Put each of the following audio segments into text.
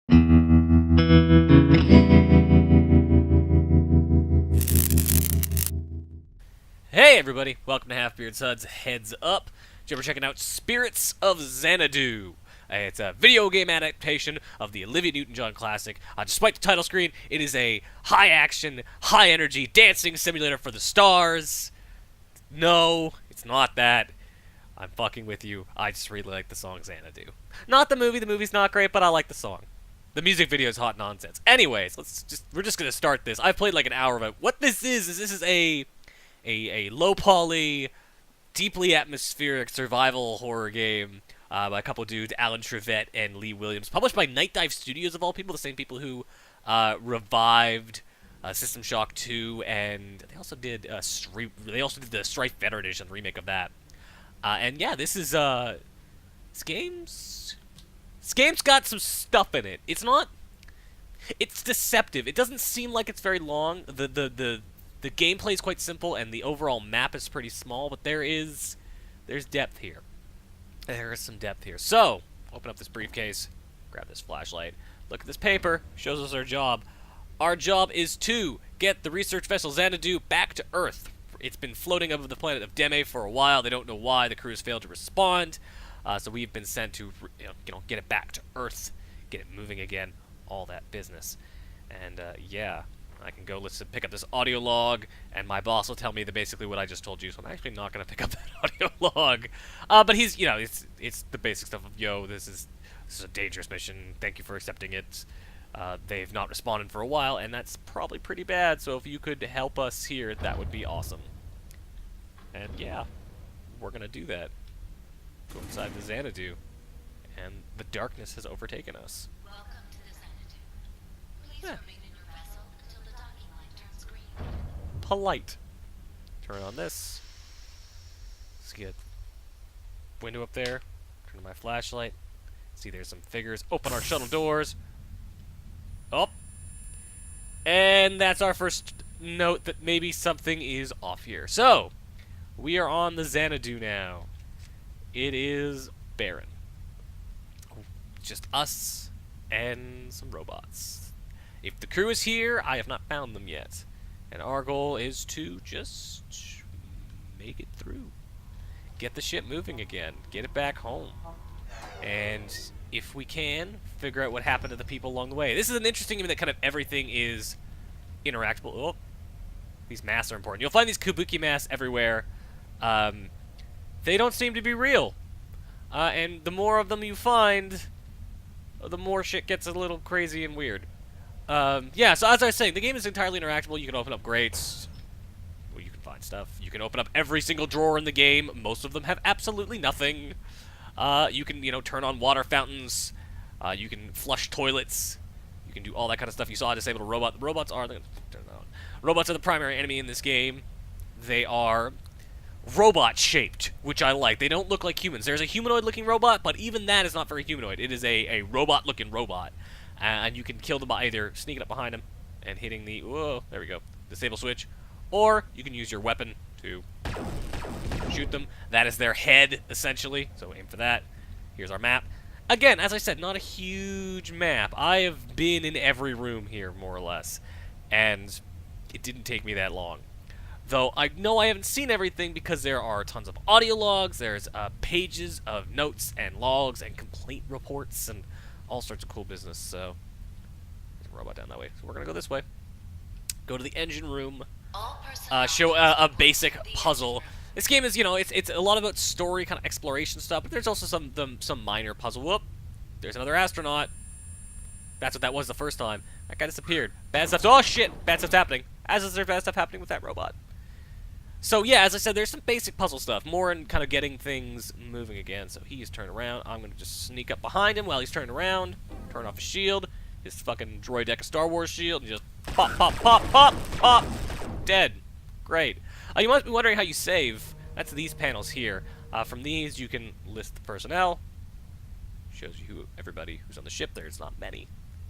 Hey everybody, welcome to Half-Beard Suds Heads Up. Today we're checking out Spirits of Xanadu. It's a video game adaptation of the Olivia Newton John classic. Despite the title screen, it is a high-action, high-energy dancing simulator for the stars. No, it's not that. I'm fucking with you. I just really like the song Xanadu. Not the movie. The movie's not great, but I like the song. The music video is hot nonsense. Anyways, we're just gonna start this. I've played like an hour of it. What this is this is a low poly, deeply atmospheric survival horror game by a couple dudes, Alan Trevette and Lee Williams, published by Night Dive Studios of all people, the same people who revived System Shock 2, and they also did the Strife Veteran Edition remake of that. And yeah, this game's got some stuff in it. It's deceptive. It doesn't seem like it's very long. The gameplay is quite simple, and the overall map is pretty small, but there's depth here. There is some depth here. So, open up this briefcase, grab this flashlight, look at this paper, shows us our job. Our job is to get the research vessel Xanadu back to Earth. It's been floating over the planet of Deme for a while. They don't know why. The crew has failed to respond. So we've been sent to get it back to Earth, get it moving again, all that business. And yeah. I can go pick up this audio log, and my boss will tell me basically what I just told you, so I'm actually not going to pick up that audio log. But he's, it's the basic stuff of, this is a dangerous mission, thank you for accepting it. They've not responded for a while, and that's probably pretty bad, so if you could help us here, that would be awesome. And yeah, we're going to do that. Go inside the Xanadu, and the darkness has overtaken us. Welcome to the Xanadu. Please remain in your vessel until the docking light turns green. Polite. Turn on this. Let's get window up there. Turn on my flashlight. See, there's some figures. Open our shuttle doors. Oh. And that's our first note that maybe something is off here. So, we are on the Xanadu now. It is barren. Just us and some robots. If the crew is here, I have not found them yet. And our goal is to just make it through. Get the ship moving again. Get it back home. And if we can, figure out what happened to the people along the way. This is an interesting game that kind of everything is interactable. Oh, these masks are important. You'll find these kabuki masks everywhere. They don't seem to be real. And the more of them you find, the more shit gets a little crazy and weird. Yeah, so as I was saying, the game is entirely interactable. You can open up grates. Well, you can find stuff. You can open up every single drawer in the game. Most of them have absolutely nothing. You can, turn on water fountains. You can flush toilets. You can do all that kind of stuff. You saw a disabled robot. The robots are... Turn that on. Robots are the primary enemy in this game. They are robot-shaped, which I like. They don't look like humans. There's a humanoid-looking robot, but even that is not very humanoid. It is a robot-looking robot. And you can kill them by either sneaking up behind them and hitting the... Whoa, there we go. Disable switch. Or you can use your weapon to shoot them. That is their head, essentially. So aim for that. Here's our map. Again, as I said, not a huge map. I have been in every room here, more or less. And it didn't take me that long. Though I know I haven't seen everything because there are tons of audio logs, there's pages of notes and logs and complaint reports and all sorts of cool business. So there's a robot down that way. So we're going to go this way. Go to the engine room. Show a basic puzzle. This game is, it's a lot about story, kind of exploration stuff, but there's also some minor puzzle. Whoop. There's another astronaut. That's what that was the first time. That guy disappeared. Bad stuff. Oh, shit. Bad stuff's happening. As is there bad stuff happening with that robot. So, yeah, as I said, there's some basic puzzle stuff. More in kind of getting things moving again. So he's turned around. I'm going to just sneak up behind him while he's turning around. Turn off his shield. His fucking droid deck of Star Wars shield. And just pop, pop, pop, pop, pop. Dead. Great. You must be wondering how you save. That's these panels here. From these, you can list the personnel. Shows you everybody who's on the ship. There's not many.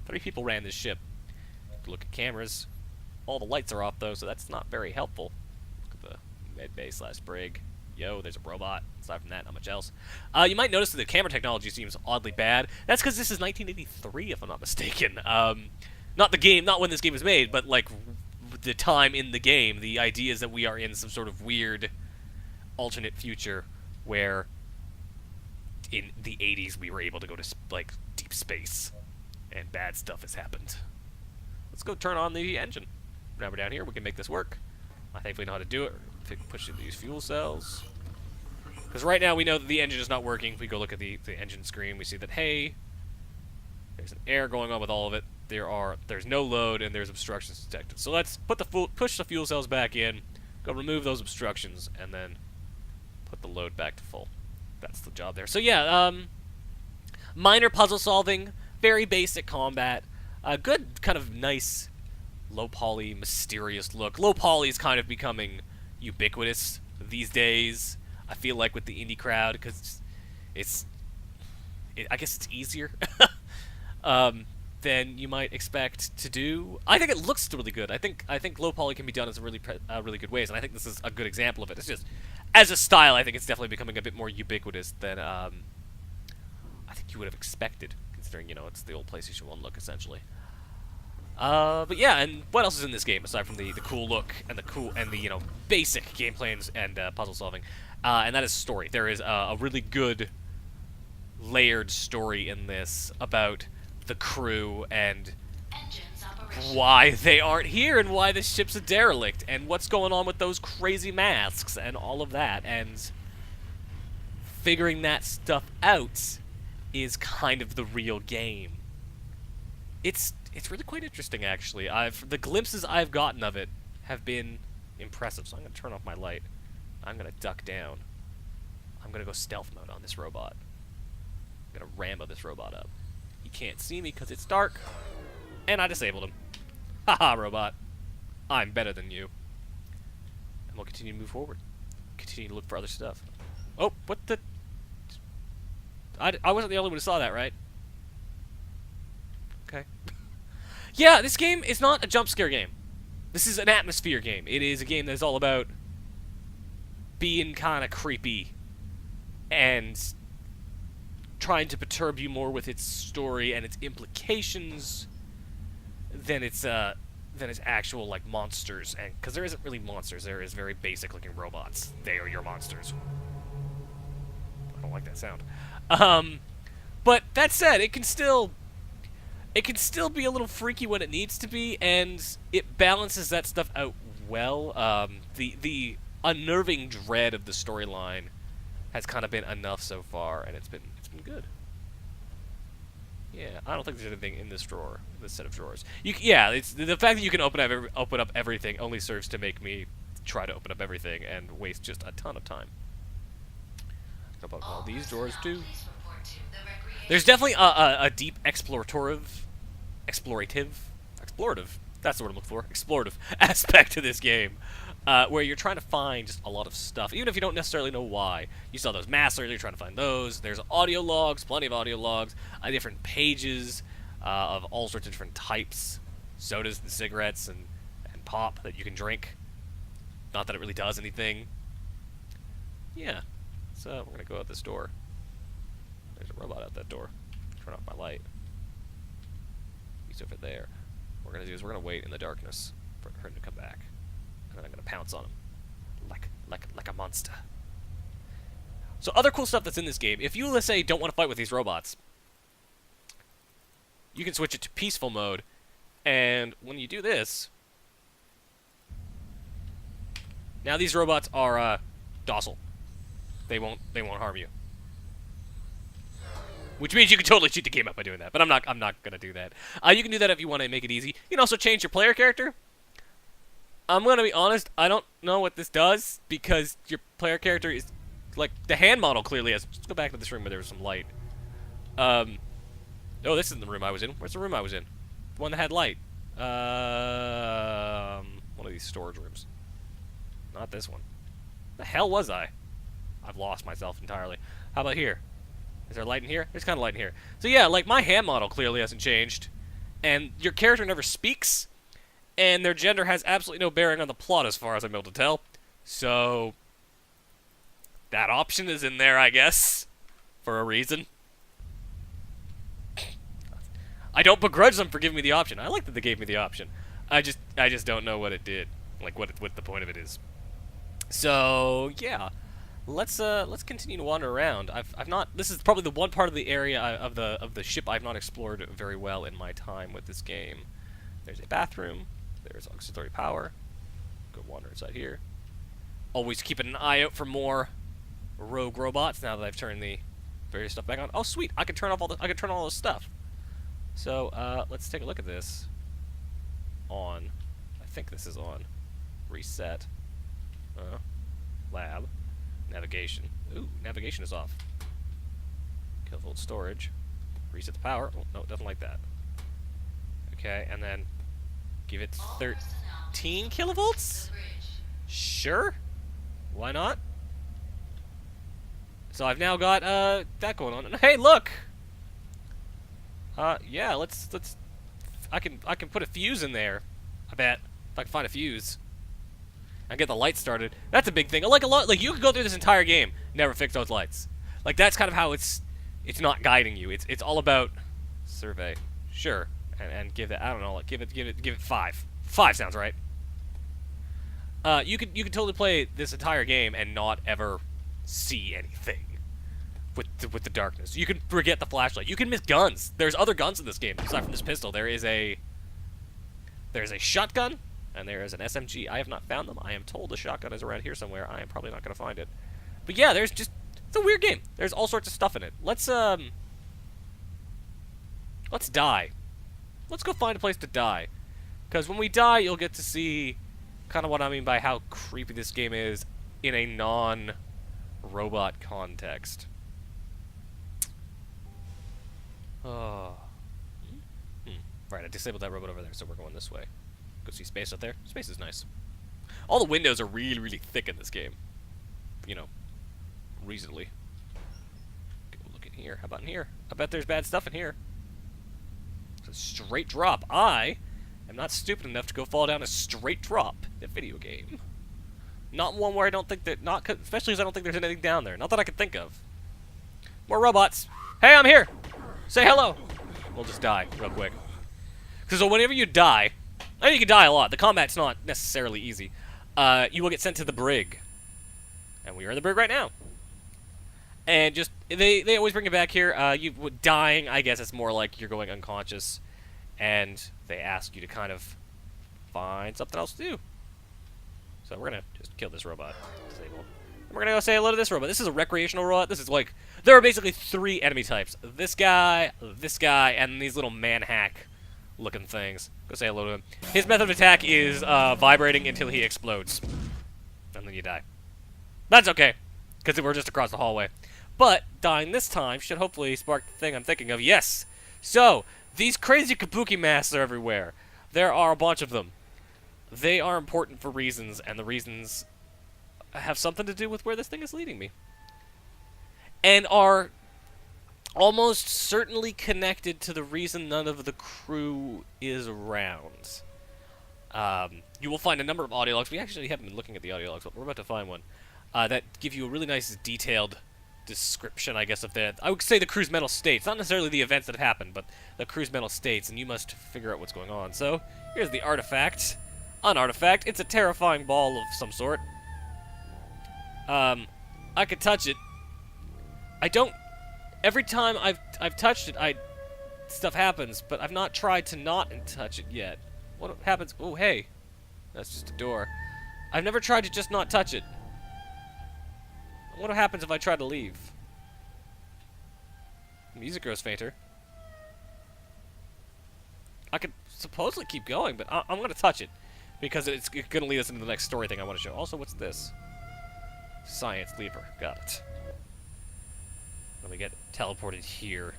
3 people ran this ship. Look at cameras. All the lights are off, though, so that's not very helpful. Look at the med bay / brig. Yo, there's a robot. Aside from that, not much else. You might notice that the camera technology seems oddly bad. That's because this is 1983, if I'm not mistaken. Not the game, not when this game was made, but like the time in the game. The idea is that we are in some sort of weird alternate future where in the 80s we were able to go to like deep space and bad stuff has happened. Let's go turn on the engine. Now we're down here, we can make this work. I thankfully know how to do it. Push these fuel cells. Because right now we know that the engine is not working. If we go look at the engine screen, we see that, hey, there's an error going on with all of it. There's no load and there's obstructions detected. So let's push the fuel cells back in, go remove those obstructions, and then put the load back to full. That's the job there. So yeah, minor puzzle solving, very basic combat, a good kind of nice low poly, mysterious look. Low poly is kind of becoming ubiquitous these days, I feel like, with the indie crowd, because I guess it's easier than you might expect to do. I think it looks really good. I think low poly can be done in some really good ways, and I think this is a good example of it. It's just, as a style, I think it's definitely becoming a bit more ubiquitous than I think you would have expected, considering, you know, it's the old PlayStation 1 look, essentially. But yeah, and what else is in this game aside from the cool look and the you know, basic gameplay and puzzle solving? And that is story. There is a really good layered story in this about the crew and Engines operational. why they aren't here and why the ship's a derelict and what's going on with those crazy masks and all of that, and figuring that stuff out is kind of the real game. It's really quite interesting, actually. The glimpses I've gotten of it have been impressive. So I'm going to turn off my light. I'm going to duck down. I'm going to go stealth mode on this robot. I'm going to Rambo this robot up. He can't see me because it's dark. And I disabled him. Haha, robot. I'm better than you. And we'll continue to move forward. Continue to look for other stuff. Oh, what the... I wasn't the only one who saw that, right? Okay. Yeah, this game is not a jump scare game. This is an atmosphere game. It is a game that is all about being kind of creepy and trying to perturb you more with its story and its implications than its actual like monsters. And because there isn't really monsters, there is very basic looking robots. They are your monsters. I don't like that sound. But that said, it can still be a little freaky when it needs to be, and it balances that stuff out well. The unnerving dread of the storyline has kind of been enough so far, and it's been good. Yeah, I don't think there's anything in this drawer, this set of drawers. It's the fact that you can open up everything only serves to make me try to open up everything and waste just a ton of time. Open all these drawers too. Please report to the recreation. There's definitely a deep explorative, that's the word I'm looking for, explorative aspect to this game, where you're trying to find just a lot of stuff, even if you don't necessarily know why. You saw those masks earlier, you're trying to find those. There's audio logs, plenty of audio logs, different pages of all sorts of different types, sodas and cigarettes and pop that you can drink. Not that it really does anything. Yeah, so we're going to go out this door. There's a robot out that door. Turn off my light. He's over there. What we're gonna do is we're gonna wait in the darkness for him to come back, and then I'm gonna pounce on him, like a monster. So other cool stuff that's in this game. If you, let's say, don't want to fight with these robots, you can switch it to peaceful mode, and when you do this, now these robots are docile. They won't harm you. Which means you can totally cheat the game out by doing that, but I'm not gonna do that. You can do that if you want to make it easy. You can also change your player character. I'm gonna be honest, I don't know what this does, because your player character is, like, the hand model clearly has. Let's go back to this room where there was some light. Oh, this isn't the room I was in. Where's the room I was in? The one that had light. One of these storage rooms. Not this one. The hell was I? I've lost myself entirely. How about here? Is there light in here? There's kind of light in here. So yeah, like, my hand model clearly hasn't changed, and your character never speaks, and their gender has absolutely no bearing on the plot as far as I'm able to tell. So that option is in there, I guess, for a reason. I don't begrudge them for giving me the option. I like that they gave me the option. I just don't know what it did, like what the point of it is. So yeah, let's continue to wander around. I've not. This is probably the one part of the area of the ship I've not explored very well in my time with this game. There's a bathroom. There's auxiliary power. Go wander inside here. Always keeping an eye out for more rogue robots. Now that I've turned the various stuff back on. Oh sweet, I can turn off all the. I can turn all this stuff. So let's take a look at this. On. I think this is on. Reset. Lab. Navigation. Ooh, navigation is off. Kilovolt storage. Reset the power. Oh, no, it doesn't like that. Okay, and then give it 13 kilovolts? Sure. Why not? So I've now got that going on. And hey, look! Yeah, let's I can put a fuse in there. I bet. If I can find a fuse. And get the lights started. That's a big thing. Like a lot, like you could go through this entire game, never fix those lights. Like that's kind of how it's not guiding you. It's all about survey. Sure. And give it, I don't know, like give it 5. 5 sounds right. You could totally play this entire game and not ever see anything with the darkness. You can forget the flashlight. You can miss guns. There's other guns in this game aside from this pistol. There's a shotgun. And there is an SMG. I have not found them. I am told the shotgun is around here somewhere. I am probably not going to find it. But yeah, there's just... It's a weird game. There's all sorts of stuff in it. Let's die. Let's go find a place to die. Because when we die, you'll get to see kind of what I mean by how creepy this game is in a non-robot context. Oh. Right, I disabled that robot over there, so we're going this way. Go see space up there. Space is nice. All the windows are really, really thick in this game. You know, reasonably. Go look in here. How about in here? I bet there's bad stuff in here. It's a straight drop. I am not stupid enough to go fall down a straight drop in a video game. Not one where I don't think that, especially because I don't think there's anything down there. Not that I can think of. More robots. Hey, I'm here. Say hello. We'll just die real quick. Because whenever you die, I mean, you can die a lot. The combat's not necessarily easy. You will get sent to the brig. And we are in the brig right now. And just, they always bring it back here. Dying, I guess it's more like you're going unconscious. And they ask you to kind of find something else to do. So we're going to just kill this robot. Disable. And we're going to go say hello to this robot. This is a recreational robot. This is like, there are basically 3 enemy types. This guy, and these little man-hack looking things. Go say hello to him. His method of attack is vibrating until he explodes. And then you die. That's okay, because we're just across the hallway. But dying this time should hopefully spark the thing I'm thinking of. Yes! So, these crazy kabuki masks are everywhere. There are a bunch of them. They are important for reasons, and the reasons have something to do with where this thing is leading me. And are almost certainly connected to the reason none of the crew is around. You will find a number of audio logs. We actually haven't been looking at the audio logs, but we're about to find one that give you a really nice detailed description, I guess, of the, I would say, the crew's mental states. Not necessarily the events that have happened, but the crew's mental states, and you must figure out what's going on. So, here's the artifact. An artifact. It's a terrifying ball of some sort. I could touch it. I don't... Every time I've touched it, stuff happens, but I've not tried to not touch it yet. What happens? Oh, hey. That's just a door. I've never tried to just not touch it. What happens if I try to leave? The music grows fainter. I could supposedly keep going, but I'm going to touch it. Because it's going to lead us into the next story thing I want to show. Also, what's this? Science lever. Got it. Then we get teleported here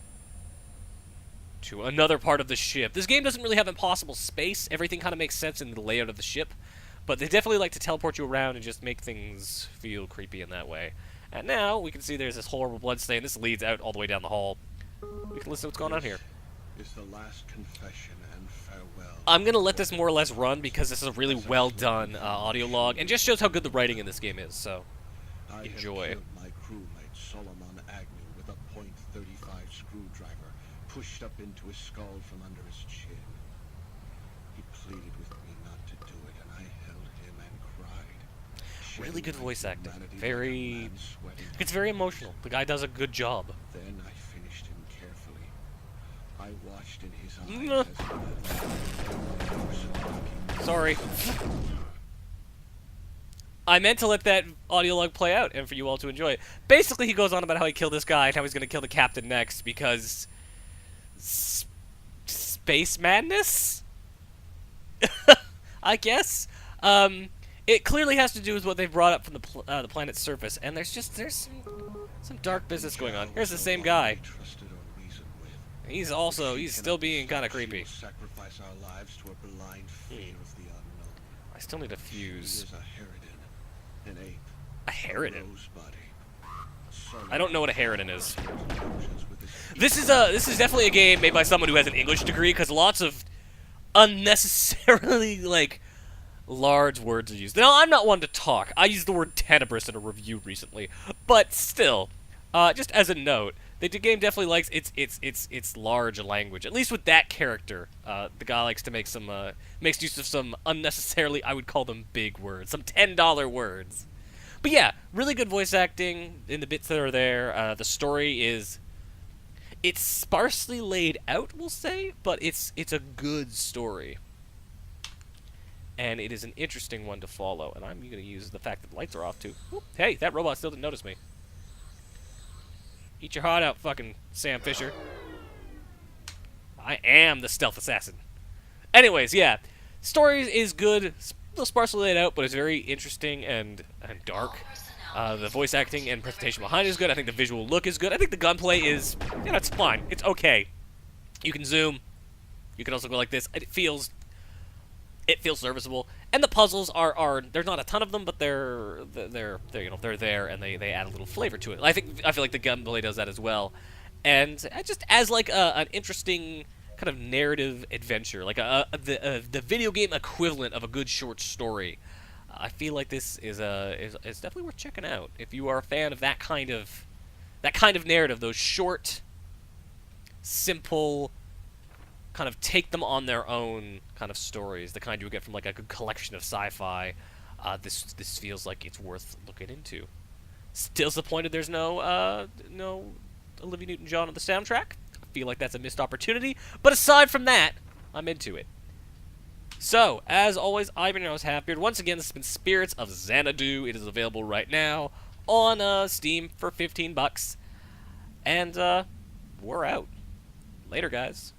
to another part of the ship. This game doesn't really have impossible space. Everything kind of makes sense in the layout of the ship. But they definitely like to teleport you around and just make things feel creepy in that way. And now we can see there's this horrible blood stain. This leads out all the way down the hall. We can listen to what's going on here. Is the last confession and farewell. I'm going to let this more or less run because this is a really well done audio log and just shows how good the writing in this game is. So, I enjoy. have killed my pushed up into his skull from under his chin. He pleaded with me not to do it, and I held him and cried. Really good Shedding voice my acting. humanity like a Very... man sweating. It's very emotional. The guy does a good job. Then I finished him carefully. I watched in his Mwah. eyes as Sorry. I meant to let that audio log play out and for you all to enjoy it. Basically, he goes on about how he killed this guy and how he's going to kill the captain next because... space madness? I guess? It clearly has to do with what they've brought up from the planet's surface, and there's some dark business going on. Here's the same guy. He's still being kind of creepy. Sacrifice our lives to a blind fear of the unknown. I still need a He fuse. is a harridan, an ape, A harridan? rosebud ape. I don't know what a harridan is. This is definitely a game made by someone who has an English degree, because lots of unnecessarily, like, large words are used. Now, I'm not one to talk. I used the word tenebrous in a review recently, but still, just as a note, the game definitely likes its large language. At least with that character, the guy likes to make some makes use of some unnecessarily, I would call them big words, some $10 words. But yeah, really good voice acting in the bits that are there. The story it's sparsely laid out, we'll say, but it's a good story. And it is an interesting one to follow. And I'm going to use the fact that the lights are off, too. Whoop. Hey, that robot still didn't notice me. Eat your heart out, fucking Sam Fisher. I am the stealth assassin. Anyways, yeah. Story is good. It's a little sparsely laid out, but it's very interesting and dark. The voice acting and presentation behind it is good. I think the visual look is good. I think the gunplay is, it's fine. It's okay. You can zoom. You can also go like this. It feels serviceable, and the puzzles are there's not a ton of them, but they're there, and they add a little flavor to it. I feel like the gunplay does that as well, and just as like an interesting kind of narrative adventure, like the video game equivalent of a good short story. I feel like this is definitely worth checking out if you are a fan of that kind of narrative, those short, simple, kind of take them on their own kind of stories, the kind you would get from like a good collection of sci-fi. This feels like it's worth looking into. Still disappointed there's no Olivia Newton John on the soundtrack. I feel like that's a missed opportunity, but aside from that, I'm into it. So, as always, I've been your host, Halfbeard. Once again, this has been Spirits of Xanadu. It is available right now on Steam for $15. And we're out. Later, guys.